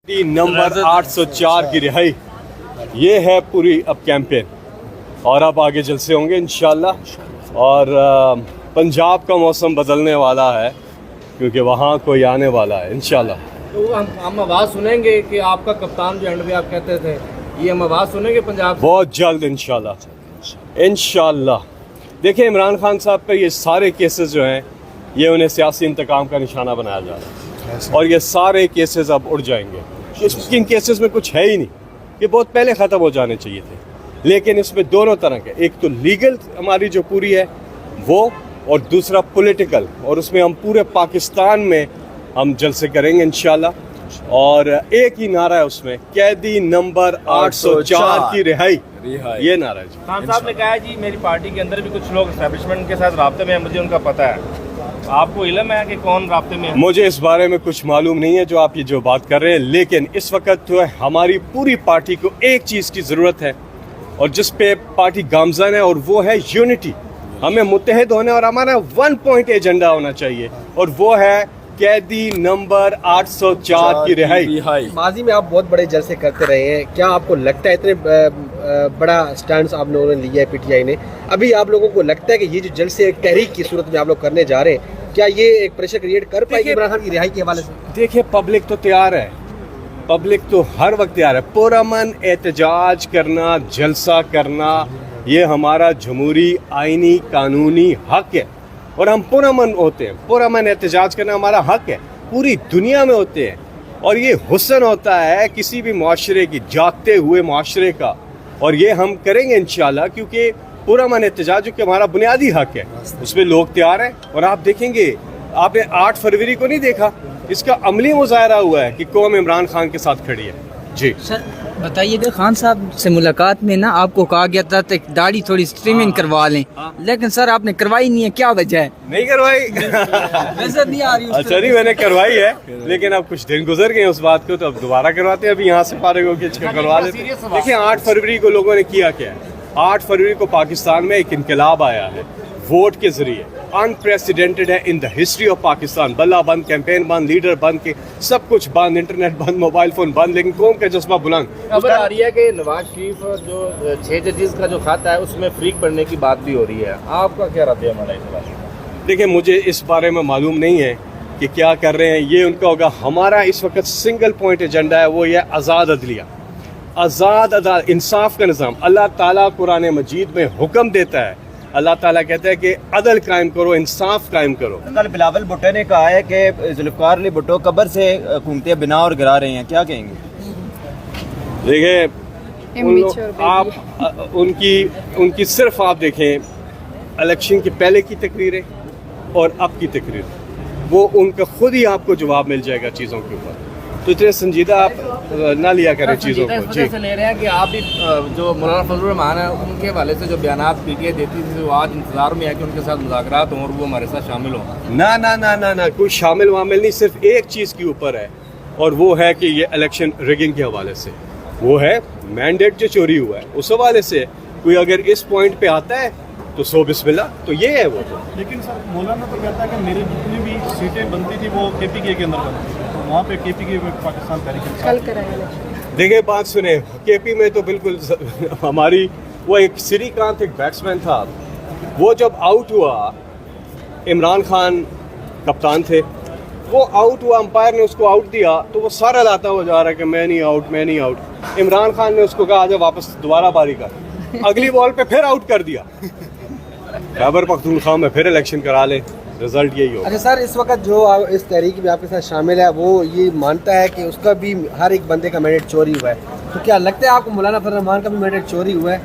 Number 804 की रिहाई, ये है पूरी अब कैंपेन और अब आगे जलसे होंगे इंशाल्लाह। और पंजाब का मौसम बदलने वाला है क्योंकि वहाँ कोई आने वाला है इंशाल्लाह। तो हम आवाज़ सुनेंगे कि आपका कप्तान जो एंड में आप कहते थे, ये हम आवाज़ सुनेंगे पंजाब बहुत जल्द इंशाल्लाह। देखिए इमरान खान साहब पे ये सारे केसेस जो हैं ये उन्हें सियासी इंतकाम का निशाना बनाया जा रहा है और ये सारे केसेस अब उड़ जाएंगे। इन केसेस में कुछ है ही नहीं, ये बहुत पहले ख़त्म हो जाने चाहिए थे, लेकिन इसमें दोनों तरह के, एक तो लीगल हमारी जो पूरी है वो, और दूसरा पॉलिटिकल, और उसमें हम पूरे पाकिस्तान में हम जलसे करेंगे इंशाल्लाह। और एक ही नारा है उसमें, कैदी नंबर 804 की रिहाई, ये नारा है जी। खान साहब ने कहा है जी मेरी पार्टी के अंदर भी कुछ लोग एस्टेब्लिशमेंट के साथ राब्ते में हैं, मुझे उनका पता है। आपको इल्म है कि कौन राब्ते में है? मुझे इस बारे में कुछ मालूम नहीं है जो आप ये जो बात कर रहे हैं, लेकिन इस वक्त जो है हमारी पूरी पार्टी को एक चीज़ की ज़रूरत है और जिस पे पार्टी गामज़न है, और वो है यूनिटी। हमें मुत्तहिद होने और हमारा 1 पॉइंट एजेंडा होना चाहिए, और वो है कैदी नंबर 804 की रिहाई। माजी में आप बहुत बड़े जलसे करते रहे हैं, क्या आपको लगता है इतने बड़ा स्टैंड आप लोगों ने लिया है पीटीआई ने, अभी आप लोगों को लगता है कि ये जो जलसे एक तहरीक की सूरत में आप लोग करने जा रहे हैं, क्या ये एक प्रेशर क्रिएट कर पाएगी इमरान खान की रिहाई के हवाले से? देखिए पब्लिक तो तैयार है, पब्लिक तो हर वक्त तैयार है। पुरअमन एहतजाज करना, जलसा करना, ये हमारा जमहूरी आइनी कानूनी हक है और हम पुरअमन होते हैं। पुरअमन एहतजाज करना हमारा हक है, पूरी दुनिया में होते हैं, और ये हुस्न होता है किसी भी मुआशरे की, जागते हुए मुआशरे का, और ये हम करेंगे इंशाल्लाह, क्योंकि पुरअमन एहतजाज जो कि हमारा बुनियादी हक है उसमें लोग तैयार हैं। और आप देखेंगे, आपने 8 फरवरी को नहीं देखा, इसका अमली मुजाहरा हुआ है कि कौम इमरान खान के साथ खड़ी है जी। सर बताइएगा, खान साहब से मुलाकात में ना आपको कहा गया था कि दाढ़ी थोड़ी स्ट्रीमिंग करवा लें, लेकिन सर आपने करवाई नहीं है, क्या वजह है? नहीं करवाई नजर नहीं आ रही। अच्छा नहीं, मैंने करवाई है, लेकिन अब कुछ दिन गुजर गए उस बात को, तो अब दोबारा करवाते हैं। अभी यहाँ से फारिग होकर करवा लेते हैं। देखिए 8 फरवरी को लोगों ने किया क्या है, 8 फरवरी को पाकिस्तान में एक इनकलाब आया है वोट के जरिए, अनप्रेसिडेंटेड है in the history of Pakistan. बल्ला बंद, कैंपेन बंद, लीडर बंद, के सब कुछ बंद, इंटरनेट बंद, मोबाइल फोन बंद, लेकिन कौम का जज्बा बुलंद। खबर आ रही है कि नवाज शरीफ जो 6 जजेस का जो खाता है उसमें फ्रीक बनने की बात भी हो रही है, आपका क्या रद्द अमल है इस बारे में? देखिए मुझे इस बारे में मालूम नहीं है कि क्या कर रहे हैं, ये उनका होगा। हमारा इस वक्त सिंगल पॉइंट एजेंडा है, वो ये आज़ाद अदलिया, आज़ाद अदालत, इंसाफ का निज़ाम। अल्लाह ताला कुरान मजीद में हुक्म देता है, अल्लाह ताला कहता है कि अदल कायम करो, इंसाफ कायम करो। कल बिलावल भुट्टो ने कहा है कि जुल्फ़िकार अली भुट्टो कब्र से घूमते बिना और गिरा रहे हैं, क्या कहेंगे? देखिए आप उनकी सिर्फ आप देखें इलेक्शन के पहले की तकरीरें और अब की तकरीर, वो उनका खुद ही आपको जवाब मिल जाएगा चीज़ों के ऊपर। तो इतने संजीदा आप ना लिया करें चीज़ों को जी। से ले रहे हैं कि आप भी जो मौलाना फजलुर रहमान है उनके हवाले से जो बयानात पीटीआई देती थी, वो आज इंतजार में है कि उनके साथ मुज़ाकरात हों और वो हमारे साथ शामिल हों। ना ना ना ना ना, कोई शामिल वामिल नहीं, सिर्फ एक चीज़ के ऊपर है, और वो है कि ये इलेक्शन रिगिंग के हवाले से, वो है मैंडेट जो चोरी हुआ है उस हवाले से। कोई अगर इस पॉइंट पे आता है तो सो बिस्मिल्लाह, तो ये है वो। लेकिन सर मौलाना तो कहता है कि मेरी जितनी भी सीटें बनती थी वो केपीके के अंदर बनती थी, तो वहाँ पे केपीके में पाकिस्तान तहरीक। देखिए बात सुने, केपी में तो बिल्कुल हमारी, वो एक श्रीकांत एक बैट्समैन था, वो जब आउट हुआ, इमरान खान कप्तान थे, वो आउट हुआ, अंपायर ने उसको आउट दिया, तो वो सारा लाता हुआ जा रहा है कि मैं नहीं आउट, मैं नहीं आउट। इमरान खान ने उसको कहा आजा वापस दोबारा बारी कर, अगली बॉल पे फिर आउट कर दिया। खैबर पख्तूनख्वा में फिर इलेक्शन करा ले, रिजल्ट यही होगा। अच्छा सर, इस वक्त जो इस तहरीक में आपके साथ शामिल है वो ये मानता है कि उसका भी हर एक बंदे का मैंडेट चोरी हुआ है, तो क्या लगता है आपको मौलाना फजलुर रहमान का भी मैंडेट चोरी हुआ है,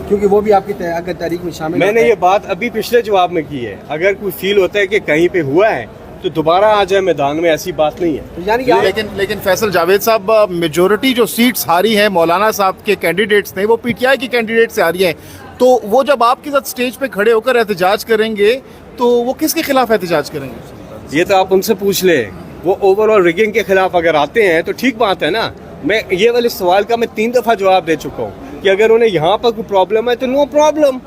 क्योंकि वो भी आपकी अगर तहरीक में शामिल? मैंने ये बात अभी पिछले जवाब में की है, अगर कोई फील होता है कि कहीं पे हुआ है तो दोबारा आ जाए मैदान में, ऐसी बात नहीं है। तो यानी कि लेकिन फैसल जावेद साहब, मेजोरिटी जो सीट्स हारी हैं मौलाना साहब के कैंडिडेट्स ने, वो पीटीआई के कैंडिडेट से हारी हैं, तो वो जब आपके साथ स्टेज पे खड़े होकर एहतजाज करेंगे तो वो किसके खिलाफ एहतजाज करेंगे? ये तो आप उनसे पूछ ले। वो ओवरऑल रिगिंग के खिलाफ अगर आते हैं तो ठीक बात है ना। मैं ये वाले सवाल का मैं 3 दफ़ा जवाब दे चुका हूँ कि अगर उन्हें यहाँ पर कोई प्रॉब्लम है तो नो प्रॉब्लम,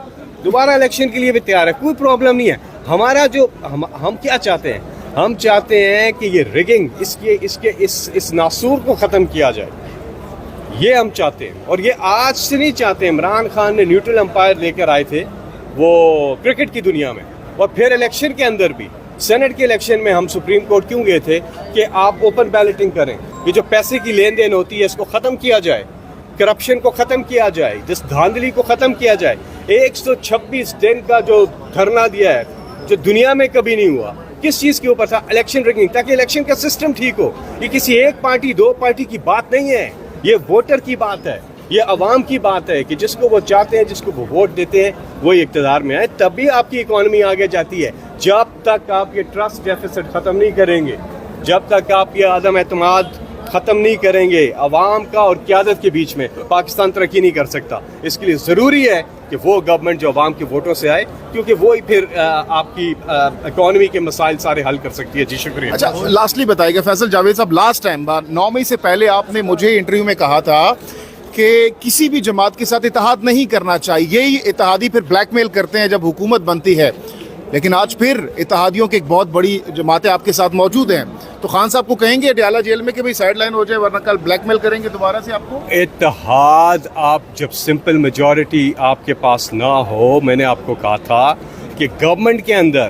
दोबारा इलेक्शन के लिए भी तैयार है, कोई प्रॉब्लम नहीं है। हमारा जो हम क्या चाहते हैं, ہم چاہتے ہیں کہ یہ ریگنگ اس ناسور کو ختم کیا جائے. یہ ہم چاہتے ہیں, اور یہ آج سے نہیں چاہتے. عمران خان نے نیوٹرل امپائر لے کر آئے تھے وہ کرکٹ کی دنیا میں, اور پھر الیکشن کے اندر بھی, سینٹ کے الیکشن میں ہم سپریم کورٹ کیوں گئے تھے کہ آپ اوپن بیلٹنگ کریں. یہ جو پیسے کی لین دین ہوتی ہے اس کو ختم کیا جائے, کرپشن کو ختم کیا جائے, جس دھاندلی کو ختم کیا جائے. 126 دن کا جو دھرنا دیا ہے جو دنیا میں کبھی نہیں ہوا, کس چیز کے اوپر تھا؟ الیکشن ریگنگ, تاکہ الیکشن کا سسٹم ٹھیک ہو. یہ کسی ایک پارٹی دو پارٹی کی بات نہیں ہے, یہ ووٹر کی بات ہے, یہ عوام کی بات ہے کہ جس کو وہ چاہتے ہیں, جس کو وہ ووٹ دیتے ہیں, وہی اقتدار میں آئے. تبھی آپ کی اکانومی آگے جاتی ہے. جب تک آپ یہ ٹرسٹ ڈیفیسٹ ختم نہیں کریں گے, جب تک آپ یہ عدم اعتماد ختم نہیں کریں گے عوام کا اور قیادت کے بیچ میں, پاکستان ترقی نہیں کر سکتا. اس کے لیے ضروری ہے کہ وہ گورنمنٹ جو عوام کے ووٹوں سے آئے, کیونکہ وہی پھر آپ کی اکانومی کے مسائل سارے حل کر سکتی ہے. جی شکریہ. اچھا لاسٹلی بتائیے گا فیصل جاوید صاحب, لاسٹ ٹائم 9 مئی سے پہلے آپ نے مجھے انٹرویو میں کہا تھا کہ کسی بھی جماعت کے ساتھ اتحاد نہیں کرنا چاہیے, یہی اتحادی پھر بلیک میل کرتے ہیں جب حکومت بنتی ہے. لیکن آج پھر اتحادیوں کی ایک بہت بڑی جماعتیں آپ کے ساتھ موجود ہیں, تو خان صاحب کو کہیں گے ڈیالہ جیل میں کہ بھئی سائیڈ لائن ہو جائے ورنہ کل بلیک میل کریں گے دوبارہ سے آپ کو؟ اتحاد, آپ جب سمپل میجورٹی آپ کے پاس نہ ہو, میں نے آپ کو کہا تھا کہ گورنمنٹ کے اندر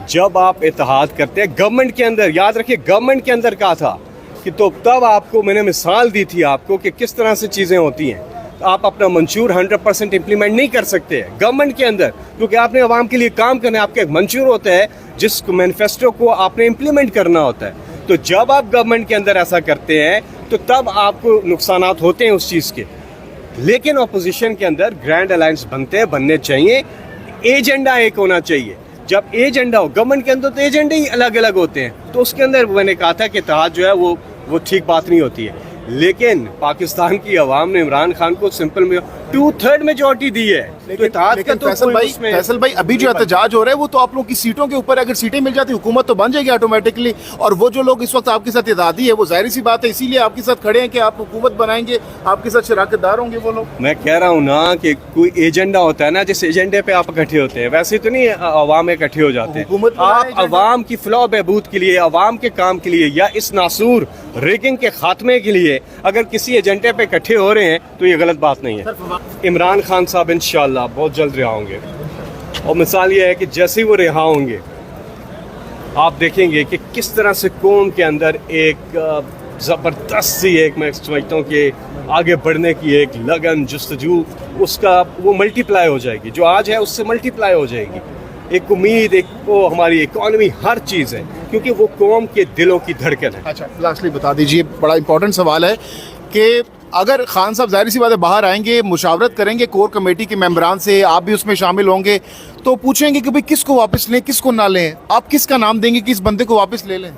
جب آپ اتحاد کرتے ہیں, گورنمنٹ کے اندر یاد رکھیے, گورنمنٹ کے اندر کہا تھا کہ تو تب آپ کو میں نے مثال دی تھی آپ کو کہ کس طرح سے چیزیں ہوتی ہیں. آپ اپنا منشور 100% امپلیمنٹ نہیں کر سکتے گورنمنٹ کے اندر, کیونکہ آپ نے عوام کے لیے کام کرنا ہے. آپ کا ایک منشور ہوتا ہے جس کو مینیفیسٹو کو آپ نے امپلیمنٹ کرنا ہوتا ہے. تو جب آپ گورنمنٹ کے اندر ایسا کرتے ہیں تو تب آپ کو نقصانات ہوتے ہیں اس چیز کے. لیکن اپوزیشن کے اندر گرینڈ الائنس بننے چاہیے, ایجنڈا ایک ہونا چاہیے. جب ایجنڈا ہو گورنمنٹ کے اندر تو ایجنڈے ہی الگ الگ ہوتے ہیں, تو اس کے اندر میں نے کہا تھا کہ اتحاد جو ہے وہ ٹھیک بات نہیں ہوتی ہے. لیکن پاکستان کی عوام نے عمران خان کو سمپل میں 2/3 میجورٹی دی ہے. تو اتحاد کا تو فیصل بھائی ابھی جو احتجاج ہو رہا ہے وہ تو آپ لوگوں کی سیٹوں کے اوپر, اگر سیٹیں مل جاتی حکومت تو بن جائے گی آٹومیٹکلی, اور وہ جو لوگ اس وقت آپ کے ساتھ اتحادی ہے وہ ظاہری سی بات ہے اسی لیے آپ کے ساتھ کھڑے ہیں کہ آپ حکومت بنائیں گے, آپ کے ساتھ شراکت دار ہوں گے وہ لوگ. میں کہہ رہا ہوں نا کہ کوئی ایجنڈا ہوتا ہے نا, جس ایجنڈے پہ آپ اکٹھے ہوتے ہیں, ویسے تو نہیں عوام اکٹھے ہو جاتے ہیں. آپ عوام کی فلاح و بہبود کے لیے, عوام کے کام کے لیے, یا اس ناسور ریگنگ کے خاتمے کے لیے اگر کسی ایجنڈے پہ اکٹھے ہو رہے ہیں تو یہ غلط بات نہیں ہے. عمران خان صاحب انشاءاللہ بہت جلد رہا ہوں گے, اور مثال یہ ہے کہ جیسے ہی وہ رہا ہوں گے آپ دیکھیں گے کہ کس طرح سے قوم کے اندر ایک زبردست سی ایک, میں سمجھتا ہوں کہ آگے بڑھنے کی ایک لگن جستجو, اس کا وہ ملٹی پلائی ہو جائے گی. جو آج ہے اس سے ملٹی پلائی ہو جائے گی. ایک امید, ایک وہ ہماری اکانومی, ہر چیز ہے, کیونکہ وہ قوم کے دلوں کی دھڑکن ہے. اچھا لاسٹلی بتا دیجیے, بڑا امپورٹنٹ سوال ہے کہ اگر خان صاحب ظاہر سی بات ہے باہر آئیں گے, مشاورت کریں گے کور کمیٹی کے ممبران سے, آپ بھی اس میں شامل ہوں گے, تو پوچھیں گے کہ بھئی کس کو واپس لیں کس کو نہ لیں, آپ کس کا نام دیں گے کہ اس بندے کو واپس لے لیں؟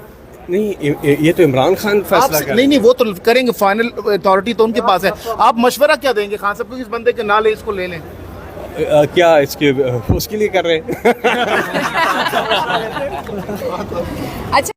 نہیں, یہ تو عمران خان فیصلہ کریں گے. نہیں وہ تو کریں گے, فائنل اتھارٹی تو ان کے پاس ہے. آپ مشورہ کیا دیں گے خان صاحب کو کہ اس بندے کے نہ لیں, اس کو لے لیں؟ کیا اس کے لیے کر رہے ہیں. اچھا